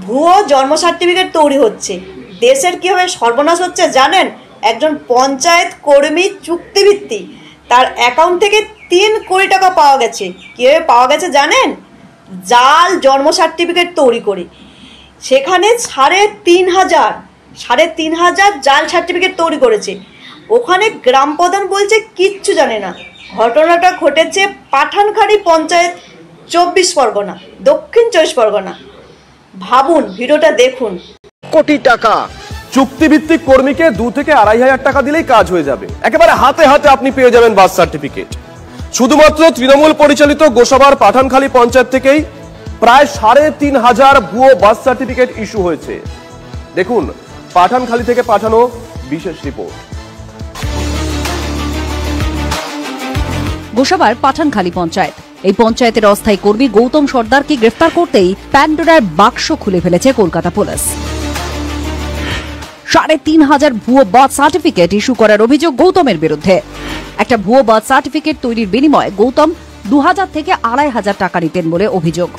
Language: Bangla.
ভুয়ো জন্ম সার্টিফিকেট তৈরি হচ্ছে। দেশের কীভাবে সর্বনাশ হচ্ছে জানেন? একজন পঞ্চায়েত কর্মী চুক্তিভিত্তি, তার অ্যাকাউন্ট থেকে 3 কোটি টাকা পাওয়া গেছে। কীভাবে পাওয়া গেছে জানেন? জাল জন্ম সার্টিফিকেট তৈরি করে সেখানে 3,500 জাল সার্টিফিকেট তৈরি করেছে। ওখানে গ্রাম প্রধান বলছে কিচ্ছু জানে না। ঘটনাটা ঘটেছে পাঠানখালী পঞ্চায়েত, 24 পরগনা, দক্ষিণ 24 পরগনা। ভাবুন, ভিডিওটা দেখুন। কোটি টাকা চুক্তিভিত্তিক কর্মীকে 2 থেকে 2,500 টাকা দিলেই কাজ হয়ে যাবে। একেবারে হাতে হাতে আপনি পেয়ে যাবেন বার্থ সার্টিফিকেট। শুধুমাত্র তৃণমূল পরিচালিত গোসাবার পাঠানখালী পঞ্চায়েত থেকেই প্রায় 3,500 ভুয়ো বার্থ সার্টিফিকেট ইস্যু হয়েছে। দেখুন পাঠানখালী থেকে পাঠানো বিশেষ রিপোর্ট। গোসাবার পাঠানখালী পঞ্চায়েত, এই পঞ্চায়েতের অস্থায়ী কর্মী গৌতম সর্দারকে গ্রেফতার করতেই প্যান্ডোরার বাক্স খুলে ফেলেছে কলকাতা পুলিশ। 3,500 ভুয়ো বার্থ সার্টিফিকেট ইস্যু করার অভিযোগ গৌতমের বিরুদ্ধে। একটা ভুয়ো বার্থ সার্টিফিকেট তৈরির বিনিময়ে গৌতম 2,000 থেকে 2,500 টাকা নিতেন বলে অভিযোগ।